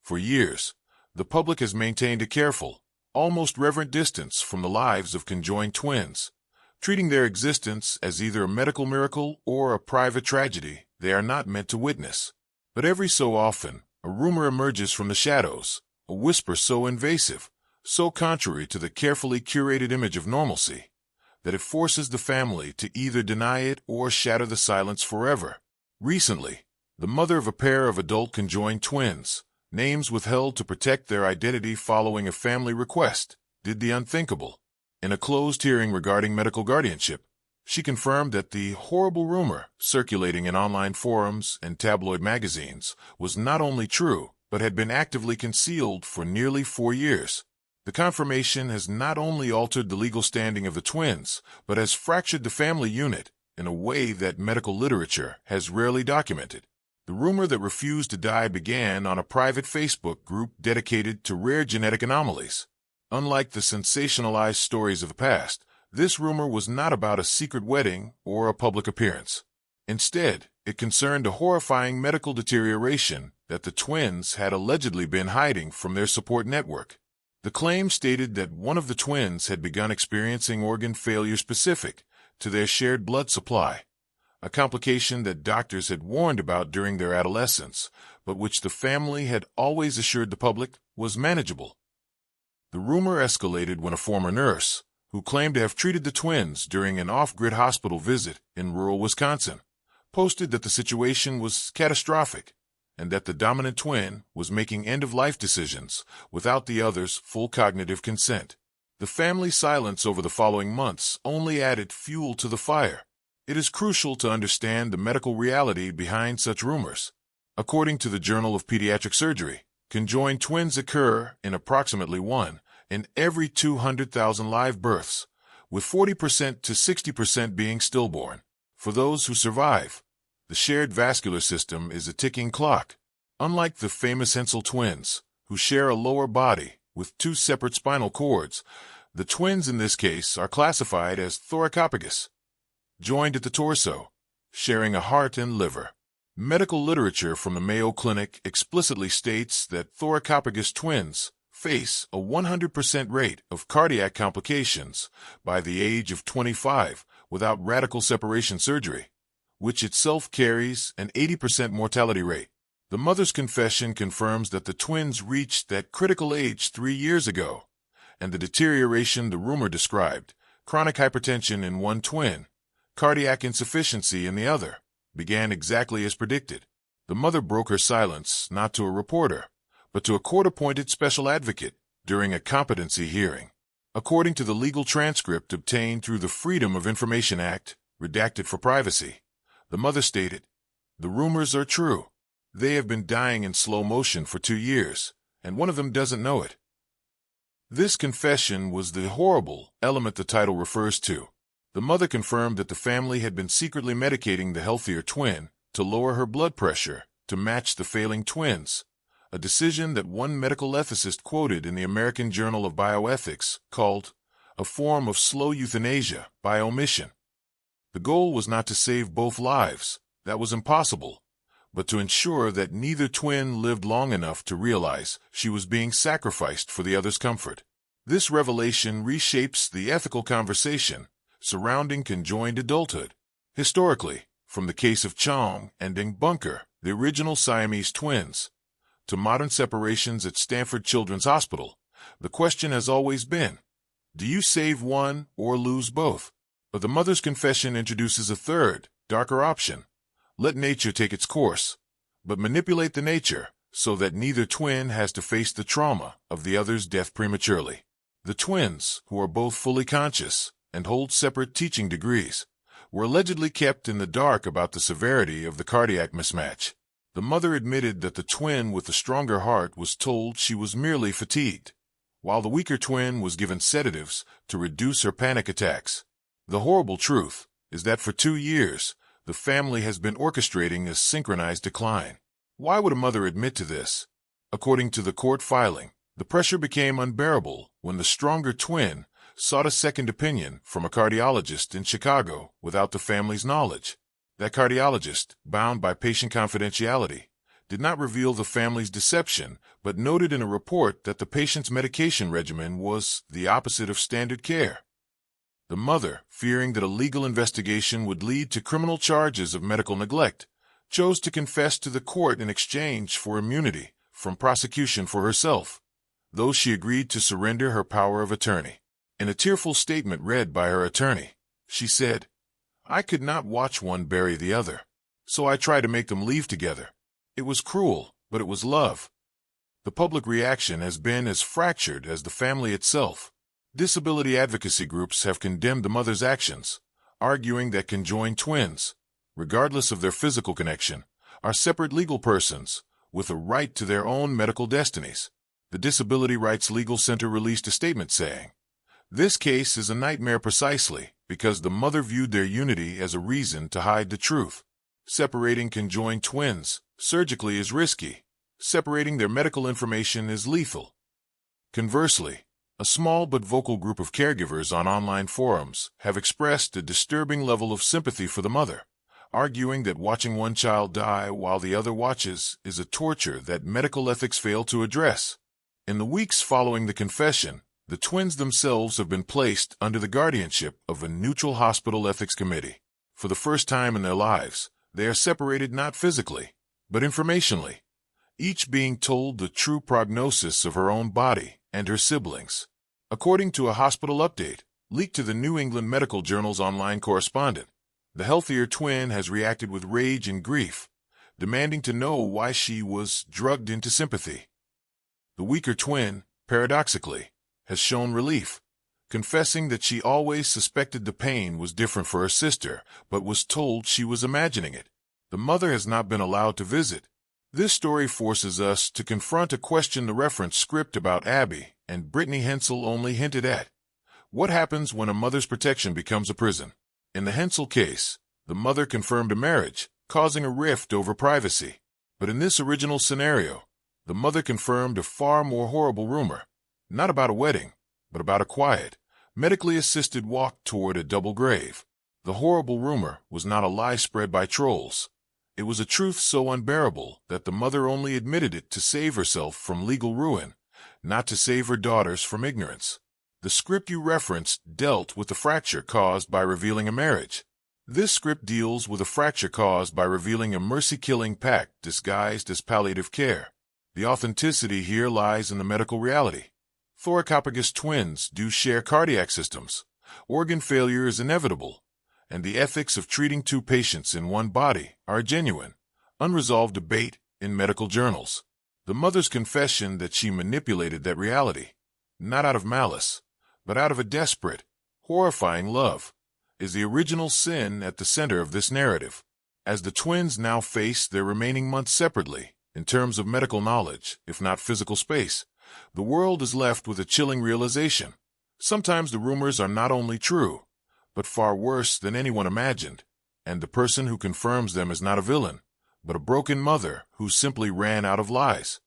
For years, the public has maintained a careful, almost reverent distance from the lives of conjoined twins, treating their existence as either a medical miracle or a private tragedy they are not meant to witness. But every so often, a rumor emerges from the shadows, a whisper so invasive, so contrary to the carefully curated image of normalcy, that it forces the family to either deny it or shatter the silence forever. Recently, the mother of a pair of adult conjoined twins, names withheld to protect their identity following a family request, did the unthinkable. In a closed hearing regarding medical guardianship, she confirmed that the horrible rumor circulating in online forums and tabloid magazines was not only true, but had been actively concealed for nearly 4 years. The confirmation has not only altered the legal standing of the twins, but has fractured the family unit in a way that medical literature has rarely documented. The rumor that refused to die began on a private Facebook group dedicated to rare genetic anomalies. Unlike the sensationalized stories of the past, this rumor was not about a secret wedding or a public appearance. Instead, it concerned a horrifying medical deterioration that the twins had allegedly been hiding from their support network. The claim stated that one of the twins had begun experiencing organ failure specific to their shared blood supply, a complication that doctors had warned about during their adolescence, but which the family had always assured the public was manageable. The rumor escalated when a former nurse, who claimed to have treated the twins during an off-grid hospital visit in rural Wisconsin, posted that the situation was catastrophic and that the dominant twin was making end-of-life decisions without the other's full cognitive consent. The family's silence over the following months only added fuel to the fire. It is crucial to understand the medical reality behind such rumors. According to the Journal of Pediatric Surgery, conjoined twins occur in approximately 1 in every 200,000 live births, with 40% to 60% being stillborn. For those who survive, the shared vascular system is a ticking clock. Unlike the famous Hensel twins, who share a lower body with 2 separate spinal cords, the twins in this case are classified as thoracophagus, joined at the torso, sharing a heart and liver. Medical literature from the Mayo Clinic explicitly states that thoracophagus twins face a 100% rate of cardiac complications by the age of 25 without radical separation surgery, which itself carries an 80% mortality rate. The mother's confession confirms that the twins reached that critical age 3 years ago, and the deterioration the rumor described, chronic hypertension in one twin, cardiac insufficiency in the other, began exactly as predicted. The mother broke her silence not to a reporter, but to a court-appointed special advocate during a competency hearing. According to the legal transcript obtained through the Freedom of Information Act, redacted for privacy, the mother stated, "The rumors are true. They have been dying in slow motion for 2 years, and one of them doesn't know it." This confession was the horrible element the title refers to. The mother confirmed that the family had been secretly medicating the healthier twin to lower her blood pressure to match the failing twins, a decision that one medical ethicist quoted in the American Journal of Bioethics called a form of slow euthanasia by omission. The goal was not to save both lives, that was impossible, but to ensure that neither twin lived long enough to realize she was being sacrificed for the other's comfort. This revelation reshapes the ethical conversation surrounding conjoined adulthood. Historically, from the case of Chong and Ding Bunker, the original Siamese twins, to modern separations at Stanford Children's Hospital, the question has always been, do you save one or lose both? But the mother's confession introduces a third, darker option. Let nature take its course, but manipulate the nature so that neither twin has to face the trauma of the other's death prematurely. The twins, who are both fully conscious and hold separate teaching degrees, were allegedly kept in the dark about the severity of the cardiac mismatch. The mother admitted that the twin with the stronger heart was told she was merely fatigued, while the weaker twin was given sedatives to reduce her panic attacks. The horrible truth is that for 2 years, the family has been orchestrating a synchronized decline. Why would a mother admit to this? According to the court filing, the pressure became unbearable when the stronger twin sought a second opinion from a cardiologist in Chicago without the family's knowledge. That cardiologist, bound by patient confidentiality, did not reveal the family's deception, but noted in a report that the patient's medication regimen was the opposite of standard care. The mother, fearing that a legal investigation would lead to criminal charges of medical neglect, chose to confess to the court in exchange for immunity from prosecution for herself, though she agreed to surrender her power of attorney. In a tearful statement read by her attorney, she said, "I could not watch one bury the other, so I tried to make them leave together. It was cruel, but it was love." The public reaction has been as fractured as the family itself. Disability advocacy groups have condemned the mother's actions, arguing that conjoined twins, regardless of their physical connection, are separate legal persons with a right to their own medical destinies. The Disability Rights Legal Center released a statement saying, "This case is a nightmare precisely because the mother viewed their unity as a reason to hide the truth. Separating conjoined twins surgically is risky. Separating their medical information is lethal." Conversely, a small but vocal group of caregivers on online forums have expressed a disturbing level of sympathy for the mother, arguing that watching one child die while the other watches is a torture that medical ethics fail to address. In the weeks following the confession, the twins themselves have been placed under the guardianship of a neutral hospital ethics committee. For the first time in their lives, they are separated not physically, but informationally, each being told the true prognosis of her own body and her siblings. According to a hospital update leaked to the New England Medical Journal's online correspondent, the healthier twin has reacted with rage and grief, demanding to know why she was drugged into sympathy. The weaker twin, paradoxically, has shown relief, confessing that she always suspected the pain was different for her sister, but was told she was imagining it. The mother has not been allowed to visit. This story forces us to confront a question the reference script about Abby and Brittany Hensel only hinted at. What happens when a mother's protection becomes a prison? In the Hensel case, the mother confirmed a marriage, causing a rift over privacy. But in this original scenario, the mother confirmed a far more horrible rumor, not about a wedding, but about a quiet, medically assisted walk toward a double grave. The horrible rumor was not a lie spread by trolls. It was a truth so unbearable that the mother only admitted it to save herself from legal ruin, not to save her daughters from ignorance. The script you referenced dealt with the fracture caused by revealing a marriage. This script deals with a fracture caused by revealing a mercy-killing pact disguised as palliative care. The authenticity here lies in the medical reality. Thoracopagus twins do share cardiac systems. Organ failure is inevitable, and the ethics of treating two patients in one body are a genuine, unresolved debate in medical journals. The mother's confession that she manipulated that reality, not out of malice, but out of a desperate, horrifying love, is the original sin at the center of this narrative. As the twins now face their remaining months separately, in terms of medical knowledge, if not physical space, the world is left with a chilling realization. Sometimes the rumors are not only true, but far worse than anyone imagined, and the person who confirms them is not a villain, but a broken mother who simply ran out of lies.